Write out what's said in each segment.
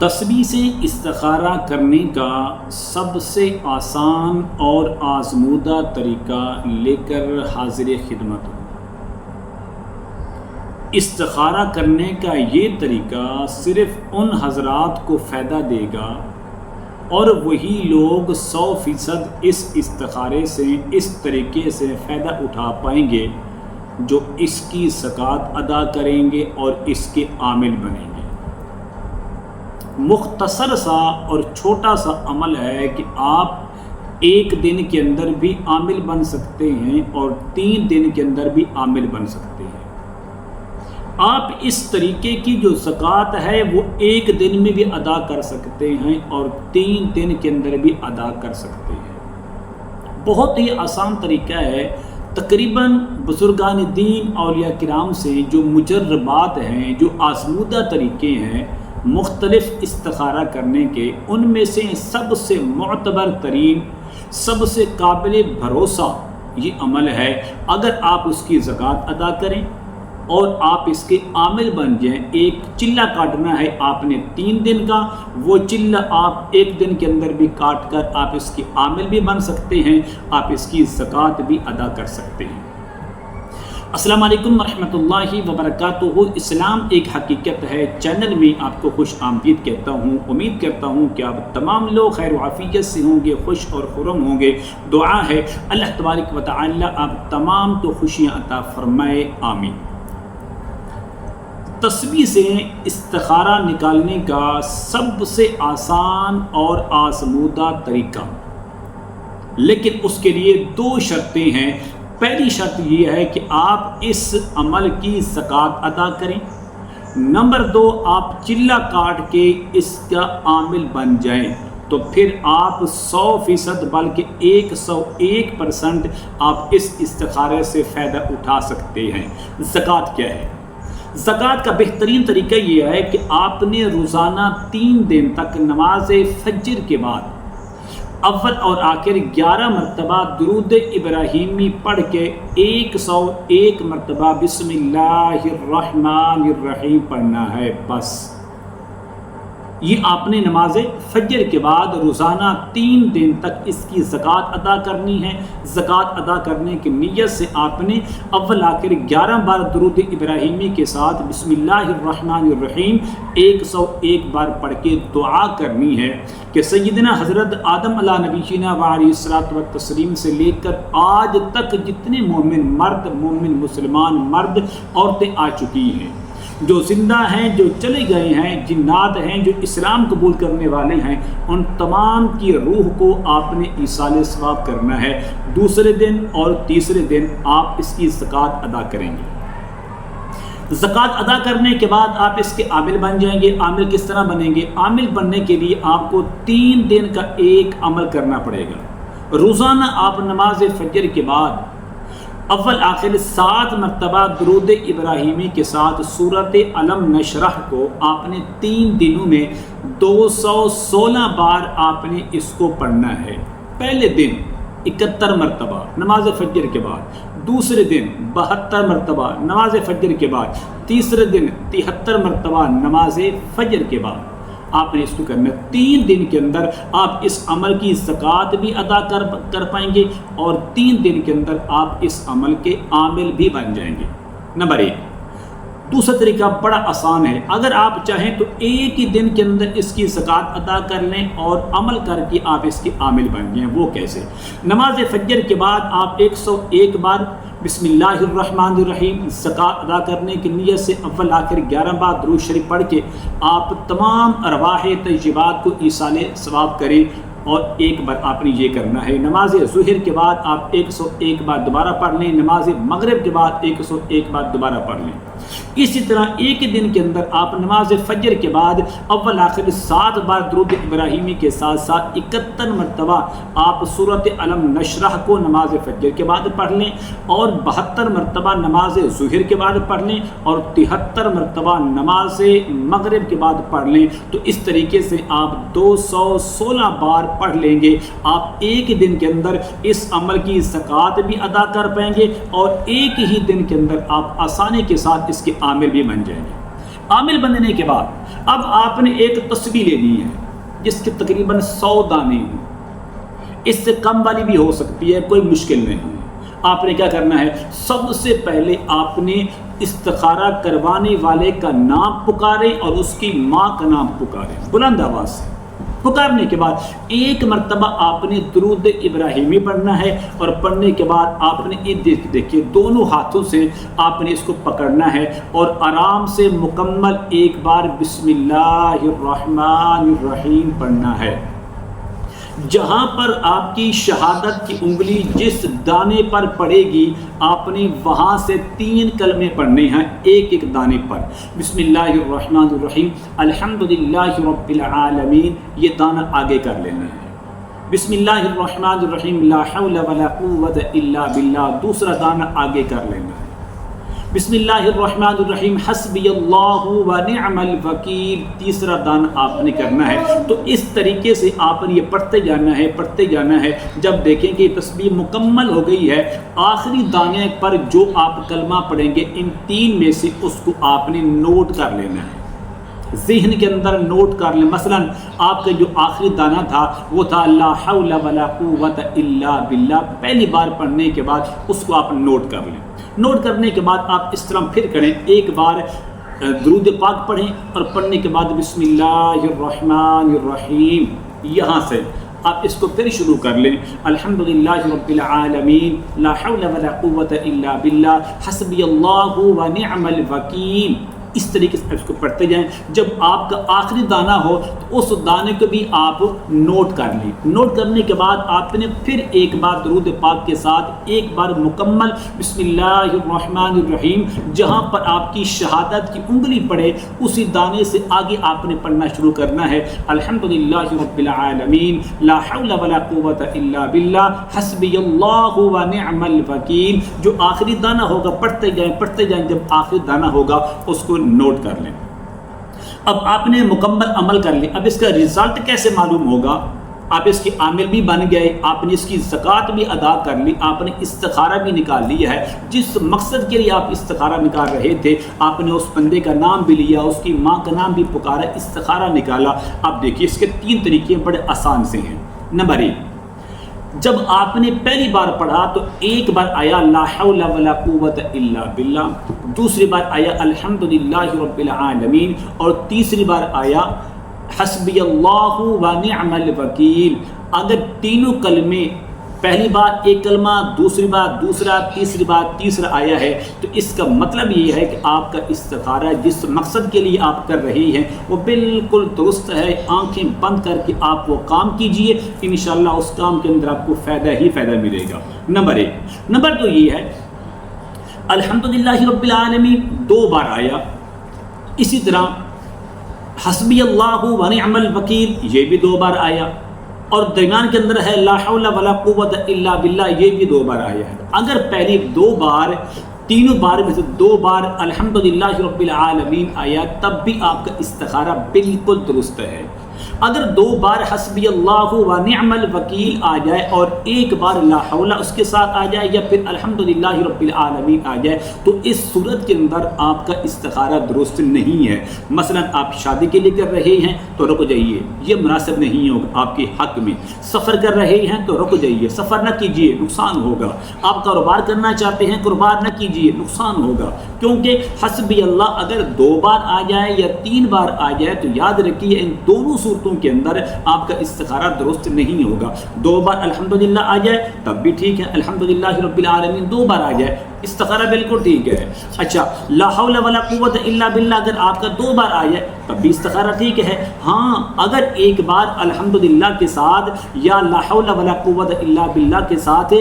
تسبیح سے استخارہ کرنے کا سب سے آسان اور آزمودہ طریقہ لے کر حاضر خدمت ہوں۔ استخارہ کرنے کا یہ طریقہ صرف ان حضرات کو فائدہ دے گا اور وہی لوگ 100% اس استخارے سے اس طریقے سے فائدہ اٹھا پائیں گے جو اس کی زکوٰۃ ادا کریں گے اور اس کے عامل بنیں گے۔ مختصر سا اور چھوٹا سا عمل ہے کہ آپ ایک دن کے اندر بھی عامل بن سکتے ہیں اور 3 دن کے اندر بھی عامل بن سکتے ہیں۔ آپ اس طریقے کی جو زکوٰۃ ہے وہ ایک دن میں بھی ادا کر سکتے ہیں اور 3 دن کے اندر بھی ادا کر سکتے ہیں۔ بہت ہی آسان طریقہ ہے۔ تقریباً بزرگان دین اولیاء کرام سے جو مجربات ہیں، جو آزمودہ طریقے ہیں مختلف استخارہ کرنے کے، ان میں سے سب سے معتبر ترین، سب سے قابل بھروسہ یہ عمل ہے۔ اگر آپ اس کی زکوٰۃ ادا کریں اور آپ اس کے عامل بن جائیں، ایک چلہ کاٹنا ہے آپ نے 3 دن کا، وہ چلہ آپ ایک دن کے اندر بھی کاٹ کر آپ اس کے عامل بھی بن سکتے ہیں، آپ اس کی زکوٰۃ بھی ادا کر سکتے ہیں۔ السلام علیکم ورحمۃ اللہ وبرکاتہ۔ اسلام ایک حقیقت ہے چینل میں آپ کو خوش آمدید کہتا ہوں۔ امید کرتا ہوں کہ آپ تمام لوگ خیر و عافیت سے ہوں گے، خوش اور خرم ہوں گے۔ دعا ہے اللہ تبارک و تعالی آپ تمام کو خوشیاں عطا فرمائے، آمین۔ تسبیح سے استخارہ نکالنے کا سب سے آسان اور آزمودہ طریقہ، لیکن اس کے لیے 2 شرطیں ہیں۔ پہلی شرط یہ ہے کہ آپ اس عمل کی زکوٰۃ ادا کریں۔ نمبر 2، آپ چلہ کاٹ کے اس کا عامل بن جائیں، تو پھر آپ 100% بلکہ 101% آپ اس استخارے سے فائدہ اٹھا سکتے ہیں۔ زکوٰۃ کیا ہے؟ زکوٰۃ کا بہترین طریقہ یہ ہے کہ آپ نے روزانہ 3 دن تک نماز فجر کے بعد اول اور آخر 11 مرتبہ درود ابراہیمی پڑھ کے 101 مرتبہ بسم اللہ الرحمن الرحیم پڑھنا ہے۔ بس یہ آپ نے نماز فجر کے بعد روزانہ 3 دن تک اس کی زکوٰۃ ادا کرنی ہے۔ زکوٰۃ ادا کرنے کی نیت سے آپ نے اول آخر 11 بار درود ابراہیمی کے ساتھ بسم اللہ الرحمن الرحیم 101 بار پڑھ کے دعا کرنی ہے کہ سیدنا حضرت آدم علیہ نبینا وعلیہ الصلوۃ والتسلیم سے لے کر آج تک جتنے مومن مرد، مومن مسلمان مرد، عورتیں آ چکی ہیں، جو زندہ ہیں، جو چلے گئے ہیں، جنات ہیں، جو اسلام قبول کرنے والے ہیں، ان تمام کی روح کو آپ نے ایصال ثواب کرنا ہے۔ دوسرے دن اور تیسرے دن آپ اس کی زکوٰۃ ادا کریں گے۔ زکوٰۃ ادا کرنے کے بعد آپ اس کے عامل بن جائیں گے۔ عامل کس طرح بنیں گے؟ عامل بننے کے لیے آپ کو 3 دن کا ایک عمل کرنا پڑے گا۔ روزانہ آپ نماز فجر کے بعد اول آخر 7 مرتبہ درود ابراہیمی کے ساتھ سورۃ علم نشرح کو آپ نے 3 دنوں میں 216 بار آپ نے اس کو پڑھنا ہے۔ پہلے دن 71 مرتبہ نماز فجر کے بعد، دوسرے دن 72 مرتبہ نماز فجر کے بعد، تیسرے دن 73 مرتبہ نماز فجر کے بعد آپ نے اس کو کرنا ہے۔ 3 دن کے اندر آپ اس عمل کی زکوٰۃ بھی ادا کر پائیں گے اور 3 دن کے اندر آپ اس عمل کے عامل بھی بن جائیں گے۔ نمبر 1۔ دوسرا طریقہ بڑا آسان ہے۔ اگر آپ چاہیں تو ایک ہی دن کے اندر اس کی زکوٰۃ ادا کر لیں اور عمل کر کے آپ اس کے عامل بن جائیں۔ وہ کیسے؟ نماز فجر کے بعد آپ 101 بار بسم اللہ الرحمن الرحیم زکوٰۃ ادا کرنے کی نیت سے اول آخر 11 بار درود شریف پڑھ کے آپ تمام ارواح طیبات کو ایصال ثواب کریں، اور ایک بار آپ نے یہ کرنا ہے۔ نماز ظہر کے بعد آپ 101 بار دوبارہ پڑھ لیں، نماز مغرب کے بعد 101 بار دوبارہ پڑھ لیں۔ اسی طرح ایک ہی دن کے اندر آپ نماز فجر کے بعد اول آخر 7 بار درود ابراہیمی کے ساتھ ساتھ 71 مرتبہ آپ سورۃ علم نشرح کو نماز فجر کے بعد پڑھ لیں، اور 72 مرتبہ نماز ظہر کے بعد پڑھ لیں، اور 73 مرتبہ نماز مغرب کے بعد پڑھ لیں۔ تو اس طریقے سے آپ 216 بار پڑھ لیں گے۔ آپ ایک ہی دن کے اندر اس عمل کی زکوٰۃ بھی ادا کر پائیں گے اور ایک ہی دن کے اندر آپ آسانی کے ساتھ اس کے عامل بھی بن جائیں گے۔ عامل بننے کے بعد اب آپ نے ایک تسبیح لینی ہے جس کے تقریباً 100 دانے ہیں، اس سے کم والی بھی ہو سکتی ہے، کوئی مشکل نہیں ہے۔ آپ نے کیا کرنا ہے؟ سب سے پہلے آپ نے استخارہ کروانے والے کا نام پکارے اور اس کی ماں کا نام پکارے بلند آواز سے۔ پکارنے کے بعد ایک مرتبہ آپ نے درود ابراہیمی پڑھنا ہے، اور پڑھنے کے بعد آپ نے دیکھیے دونوں ہاتھوں سے آپ نے اس کو پکڑنا ہے اور آرام سے مکمل ایک بار بسم اللہ الرحمن الرحیم پڑھنا ہے۔ جہاں پر آپ کی شہادت کی انگلی جس دانے پر پڑے گی آپ نے وہاں سے 3 کلمے پڑھنے ہیں ایک ایک دانے پر۔ بسم اللہ الرحمن الرحیم، الحمدللہ رب العالمین، یہ دانہ آگے کر لینا ہے۔ بسم اللہ الرحمن الرحیم، لا حول ولا قوت الا باللہ، دوسرا دانہ آگے کر لینا ہے۔ بسم اللہ الرحمن الرحیم، حسبی اللہ و نعم الوکیل، تیسرا دانہ آپ نے کرنا ہے۔ تو اس طریقے سے آپ نے یہ پڑھتے جانا ہے۔ جب دیکھیں کہ یہ تسبیح مکمل ہو گئی ہے، آخری دانے پر جو آپ کلمہ پڑھیں گے ان 3 میں سے اس کو آپ نے نوٹ کر لینا ہے، ذہن کے اندر نوٹ کر لیں۔ مثلا آپ کا جو آخری دانہ تھا وہ تھا لا حول ولا قوت الا باللہ، پہلی بار پڑھنے کے بعد اس کو آپ نوٹ کر لیں۔ نوٹ کرنے کے بعد آپ اس طرح پھر کریں، ایک بار درود پاک پڑھیں اور پڑھنے کے بعد بسم اللہ الرحمن الرحیم، یہاں سے آپ اس کو پھر شروع کر لیں، الحمدللہ رب العالمین، لا حول ولا قوت الا باللہ، حسبی اللہ و نعم الوکیل، اس طریقے سے اس کو پڑھتے جائیں۔ جب آپ کا آخری دانہ ہو تو اس دانے کو بھی آپ نوٹ کر لیں۔ نوٹ کرنے کے بعد آپ نے پھر ایک بار درود پاک کے ساتھ ایک بار مکمل بسم اللہ الرحمن الرحیم، جہاں پر آپ کی شہادت کی انگلی پڑے اسی دانے سے آگے آپ نے پڑھنا شروع کرنا ہے، الحمدللہ رب العالمین، لا حول ولا قوت الا باللہ، حسبی اللہ و نعم الوکیل۔ جو آخری دانہ ہوگا پڑھتے جائیں، جب آخری دانہ ہوگا اس کو نوٹ کر لیں۔ اب آپ نے مکمل عمل کر لیں۔ اب اس کا رزلٹ کیسے معلوم ہوگا؟ آپ اس کے عامل بھی بن گئے، آپ نے اس کی زکوٰۃ بھی ادا کر لی، آپ نے استخارہ بھی نکال لیا ہے۔ جس مقصد کے لیے آپ استخارہ نکال رہے تھے آپ نے اس بندے کا نام بھی لیا، اس کی ماں کا نام بھی پکارا، استخارہ نکالا۔ اب دیکھیے اس کے 3 طریقے بڑے آسان سے ہیں۔ نمبر 1، جب آپ نے پہلی بار پڑھا تو ایک بار آیا لا حول ولا قوت الا باللہ، دوسری بار آیا الحمدللہ رب العالمین، اور تیسری بار آیا حسبی اللہ و نعم الوکیل۔ اگر تینوں کلمے پہلی بار ایک کلمہ، دوسری بار دوسرا، تیسری بار تیسرا آیا ہے تو اس کا مطلب یہ ہے کہ آپ کا استخارہ جس مقصد کے لیے آپ کر رہے ہیں وہ بالکل درست ہے۔ آنکھیں بند کر کے آپ وہ کام کیجئے، انشاءاللہ اس کام کے اندر آپ کو فائدہ ہی فائدہ ملے گا۔ نمبر 1۔ نمبر 2 یہ ہے الحمدللہ رب العالمین 2 بار آیا، اسی طرح حسبی اللہ و نعم الوکیل یہ بھی 2 بار آیا، اور درمیان کے اندر ہے لا حول ولا قوت الا باللہ یہ بھی 2 بار آیا ہے۔ اگر پہلی 2 بار تینوں بار میں سے 2 بار الحمدللہ رب العالمین آیا تب بھی آپ کا استخارہ بالکل درست ہے۔ اگر 2 بار حسبی اللہ و نعم الوکیل آ جائے اور ایک بار لا حول اس کے ساتھ آ جائے یا پھر الحمدللہ رب العالمین آ جائے تو اس صورت کے اندر آپ کا استخارہ درست نہیں ہے۔ مثلا آپ شادی کے لیے کر رہے ہیں تو رک جائیے، یہ مناسب نہیں ہوگا آپ کے حق میں۔ سفر کر رہے ہیں تو رک جائیے، سفر نہ کیجیے، نقصان ہوگا۔ آپ کاروبار کرنا چاہتے ہیں، کاروبار نہ کیجیے، نقصان ہوگا۔ کیونکہ حسبی اللہ اگر 2 بار آ جائے یا 3 بار آ جائے تو یاد رکھیے ان دونوں صورتوں کے اندر آپ کا استخارہ درست نہیں ہوگا۔ 2 بار الحمدللہ آ جائے تب بھی ٹھیک ہے، الحمدللہ رب العالمین 2 بار آ جائے استخارہ بالکل ٹھیک ہے۔ اچھا لا حول ولا قوت الا باللہ اگر آپ کا 2 بار آ جائے تب بھی استخارہ ٹھیک ہے۔ ہاں اگر ایک بار الحمدللہ کے ساتھ یا لا حول ولا قوت الا باللہ کے ساتھ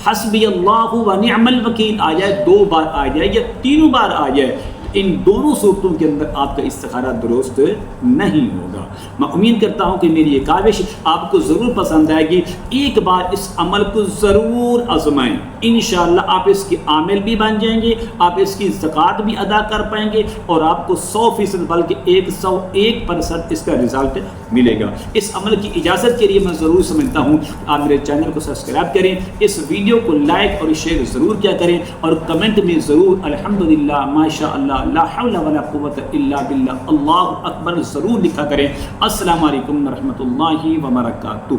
حسبی اللہ و نعم الوکیل آ جائے، 2 بار آ جائے یا 3 بار آ جائے، ان دونوں صورتوں کے اندر آپ کا استخارہ درست نہیں ہوگا۔ میں امید کرتا ہوں کہ میری یہ کاوش آپ کو ضرور پسند آئے گی۔ ایک بار اس عمل کو ضرور آزمائیں۔ انشاءاللہ آپ اس کے عامل بھی بن جائیں گے، آپ اس کی زکوٰۃ بھی ادا کر پائیں گے، اور آپ کو 100% بلکہ 101% اس کا رزلٹ ملے گا۔ اس عمل کی اجازت کے لیے میں ضرور سمجھتا ہوں آپ میرے چینل کو سبسکرائب کریں، اس ویڈیو کو لائک اور شیئر ضرور کیا کریں، اور کمنٹ میں ضرور الحمدللہ، ماشاء اللہ، لا حول ولا قوت الا باللہ، اللہ اکبر ضرور لکھا کریں۔ السلام علیکم ورحمۃ اللہ وبرکاتہ۔